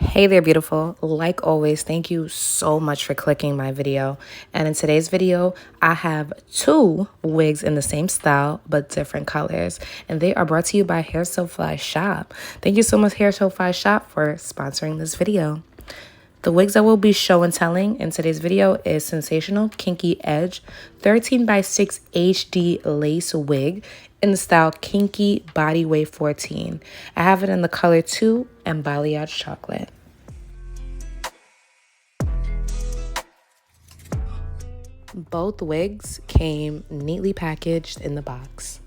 Hey there, beautiful. Like always, thank you so much for clicking my video. And in today's video, I have two wigs in the same style, but different colors. And they are brought to you by Hair So Fly Shop. Thank you so much, Hair So Fly Shop, for sponsoring this video. The wigs I will be show and telling in today's video is Sensational Kinky Edge 13x6 HD lace wig in the style Kinky Body Wave 14. I have it in the color 2 and Balayage Chocolate. Both wigs came neatly packaged in the box.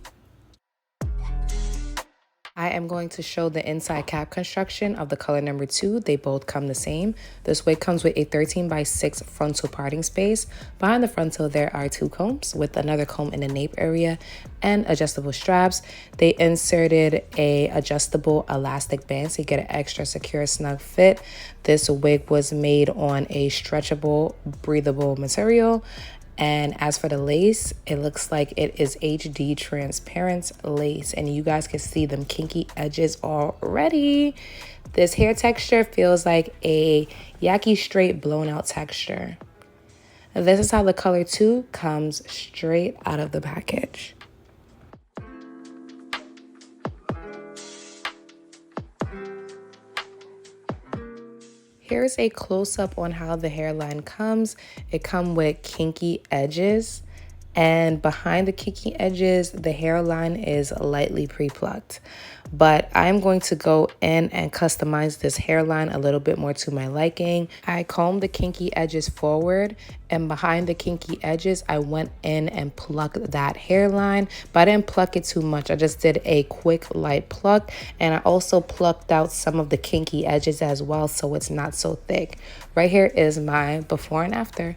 I am going to show the inside cap construction of the color number 2. They both come the same. This wig comes with a 13x6 frontal parting space. Behind the frontal, there are 2 combs with another comb in the nape area and adjustable straps. They inserted a adjustable elastic band so you get an extra secure snug fit. This wig was made on a stretchable, breathable material. And as for the lace, it looks like it is HD transparent lace. And you guys can see them kinky edges already. This hair texture feels like a yaki straight blown out texture. This is how the color 2 comes straight out of the package. Here's a close-up on how the hairline comes. It comes with kinky edges, and behind the kinky edges, the hairline is lightly pre-plucked. But I'm going to go in and customize this hairline a little bit more to my liking. I combed the kinky edges forward, and behind the kinky edges, I went in and plucked that hairline, but I didn't pluck it too much. I just did a quick light pluck, and I also plucked out some of the kinky edges as well, so it's not so thick. Right here is my before and after.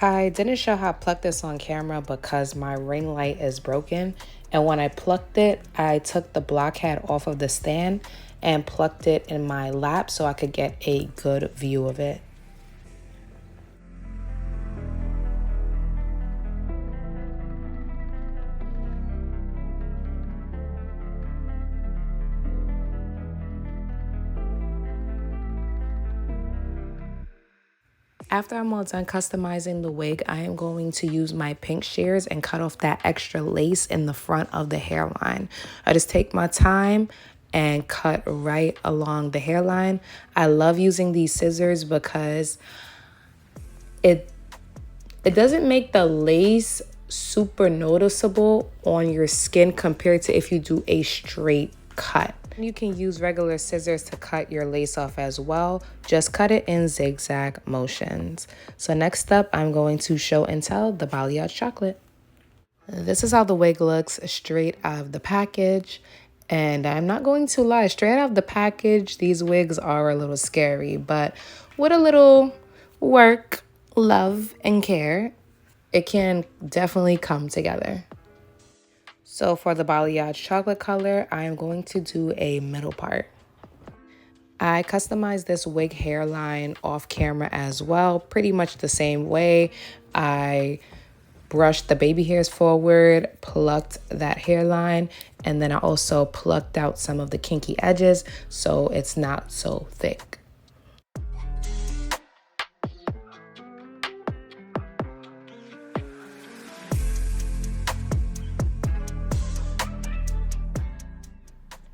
I didn't show how I plucked this on camera because my ring light is broken. And when I plucked it, I took the block head off of the stand and plucked it in my lap so I could get a good view of it. After I'm all done customizing the wig, I am going to use my pink shears and cut off that extra lace in the front of the hairline. I just take my time and cut right along the hairline. I love using these scissors because it doesn't make the lace super noticeable on your skin compared to if you do a straight cut. You can use regular scissors to cut your lace off as well. Just cut it in zigzag motions. So next up, I'm going to show and tell the Balayage Chocolate. This is how the wig looks straight out of the package. And I'm not going to lie, straight out of the package, these wigs are a little scary. But with a little work, love, and care, it can definitely come together. So for the Balayage Chocolate color, I am going to do a middle part. I customized this wig hairline off camera as well, pretty much the same way. I brushed the baby hairs forward, plucked that hairline, and then I also plucked out some of the kinky edges so it's not so thick.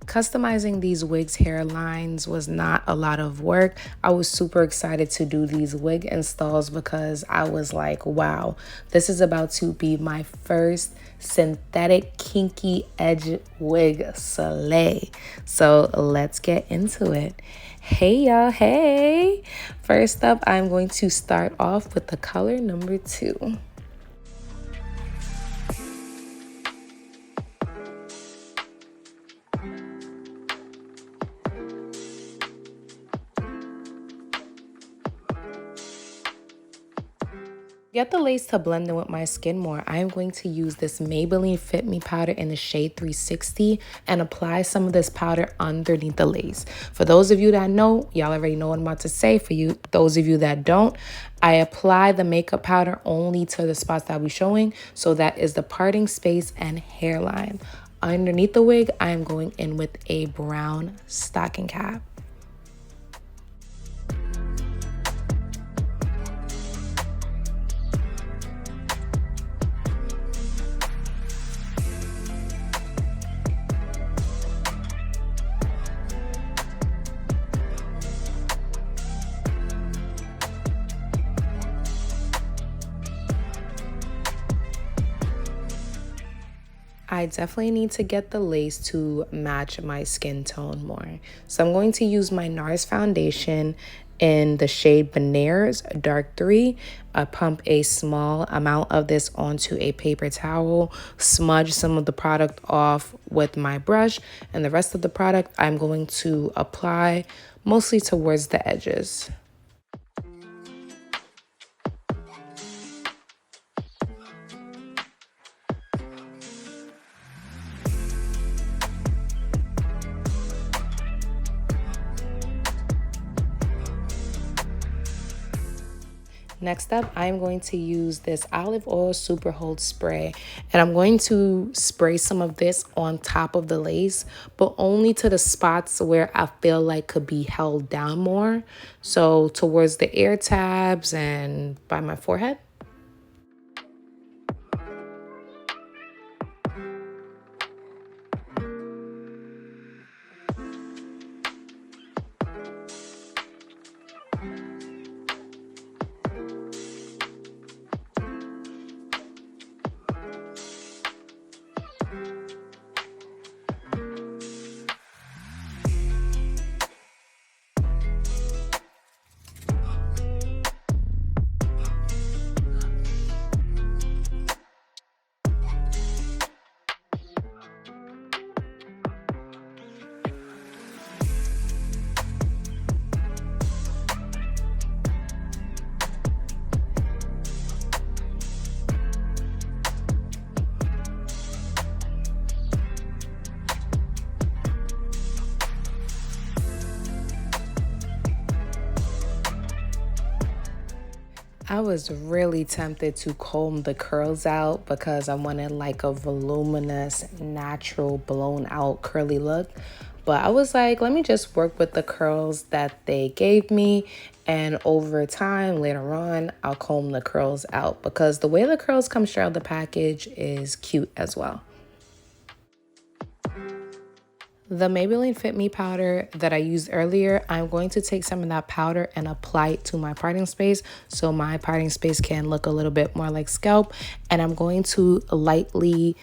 Customizing these wigs hairlines was not a lot of work. I was super excited to do these wig installs because I was like, wow, this is about to be my first synthetic kinky edge wig slay. So let's get into it. Hey y'all, hey. First up, I'm going to start off with the color number 2. Get the lace to blend in with my skin more, I am going to use this Maybelline Fit Me powder in the shade 360 and apply some of this powder underneath the lace. For those of you that know, y'all already know what I'm about to say. For you, those of you that don't, I apply the makeup powder only to the spots that I'll be showing. So that is the parting space and hairline. Underneath the wig, I am going in with a brown stocking cap. I definitely need to get the lace to match my skin tone more. So I'm going to use my NARS foundation in the shade Benares Dark 3. I pump a small amount of this onto a paper towel, smudge some of the product off with my brush, and the rest of the product I'm going to apply mostly towards the edges. Next up, I'm going to use this olive oil super hold spray, and I'm going to spray some of this on top of the lace, but only to the spots where I feel like could be held down more. So towards the ear tabs and by my forehead. I was really tempted to comb the curls out because I wanted like a voluminous, natural, blown out curly look. But I was like, let me just work with the curls that they gave me. And over time, later on, I'll comb the curls out because the way the curls come straight out of the package is cute as well. The Maybelline Fit Me powder that I used earlier, I'm going to take some of that powder and apply it to my parting space so my parting space can look a little bit more like scalp. And I'm going to lightly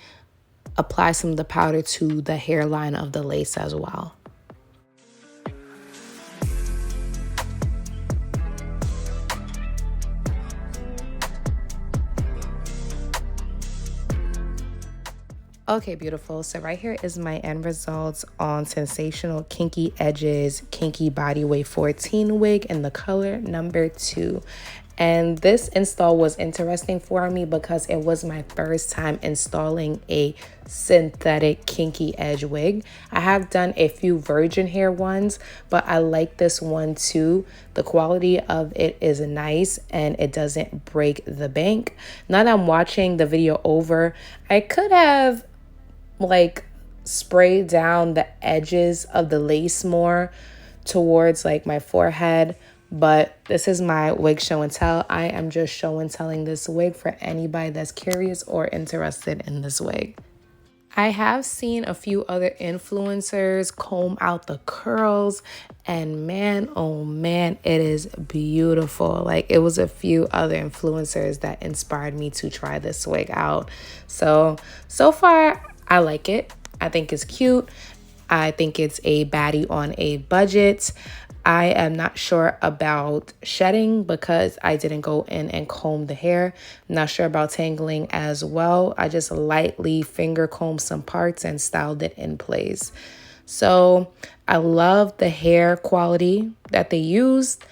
apply some of the powder to the hairline of the lace as well. Okay, beautiful. So right here is my end results on Sensational Kinky Edges Kinky Body Weight 14 wig in the color number 2. And this install was interesting for me because it was my first time installing a synthetic kinky edge wig. I have done a few virgin hair ones, but I like this one too. The quality of it is nice and it doesn't break the bank. Now that I'm watching the video over, I could have like sprayed down the edges of the lace more towards like my forehead, but this is my wig show and tell. I am just show and telling this wig for anybody that's curious or interested in this wig. I have seen a few other influencers comb out the curls, and man, oh man, it is beautiful. Like, it was a few other influencers that inspired me to try this wig out. So far, I like it. I think it's cute. I think it's a baddie on a budget. I am not sure about shedding because I didn't go in and comb the hair. I'm not sure about tangling as well. I just lightly finger combed some parts and styled it in place. So I love the hair quality that they used.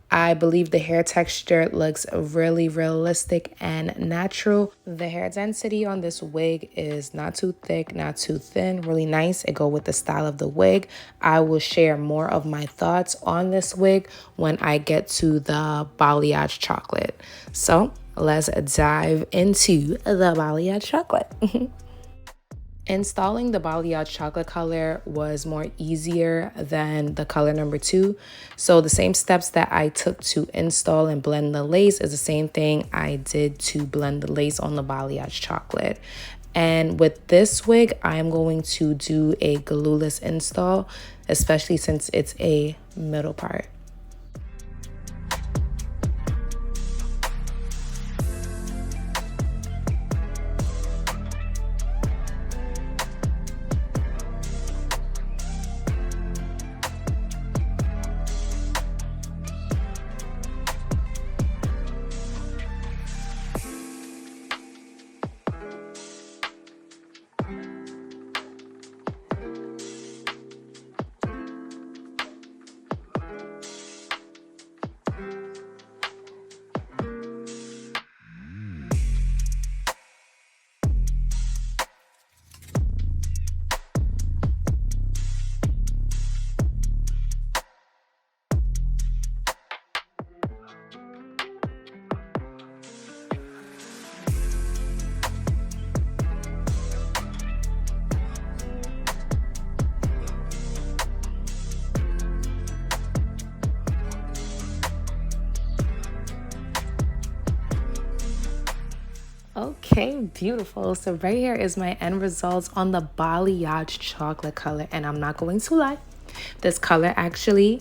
I believe the hair texture looks really realistic and natural. The hair density on this wig is not too thick, not too thin, really nice. It goes with the style of the wig. I will share more of my thoughts on this wig when I get to the Balayage Chocolate. So let's dive into the Balayage Chocolate. Installing the Balayage Chocolate color was more easier than the color number 2. So the same steps that I took to install and blend the lace is the same thing I did to blend the lace on the Balayage Chocolate. And with this wig, I'm going to do a glueless install, especially since it's a middle part. Okay, beautiful. So right here is my end results on the Balayage Chocolate color. And I'm not going to lie, this color actually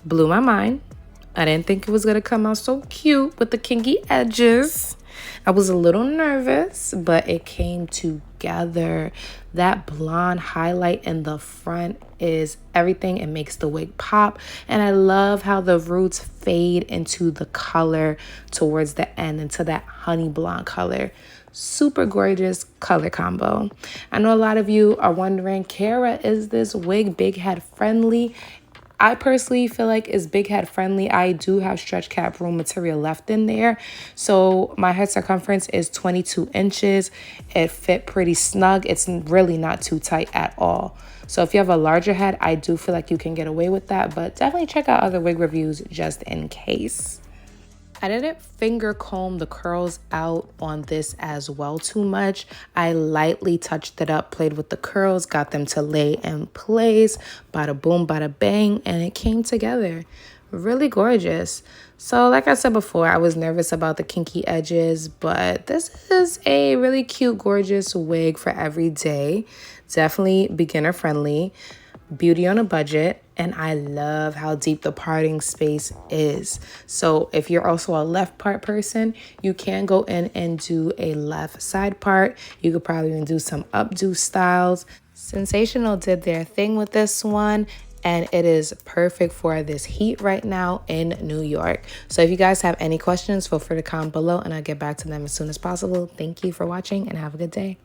blew my mind. I didn't think it was going to come out so cute with the kinky edges. I was a little nervous, but it came together. That blonde highlight in the front is everything. It makes the wig pop. And I love how the roots fade into the color towards the end, into that honey blonde color. Super gorgeous color combo. I know a lot of you are wondering, Kara, is this wig big head friendly? I personally feel like it's big head friendly. I do have stretch cap room material left in there. So my head circumference is 22 inches. It fit pretty snug. It's really not too tight at all. So if you have a larger head, I do feel like you can get away with that. But definitely check out other wig reviews just in case. I didn't finger comb the curls out on this as well too much. I lightly touched it up, played with the curls, got them to lay in place. Bada boom, bada bang, and it came together. Really gorgeous. So like I said before, I was nervous about the kinky edges, but this is a really cute, gorgeous wig for every day. Definitely beginner friendly. Beauty on a budget, and I love how deep the parting space is. So if you're also a left part person, you can go in and do a left side part. You could probably even do some updo styles. Sensationnel did their thing with this one, and it is perfect for this heat right now in New York. So if you guys have any questions, feel free to comment below and I'll get back to them as soon as possible. Thank you for watching and have a good day.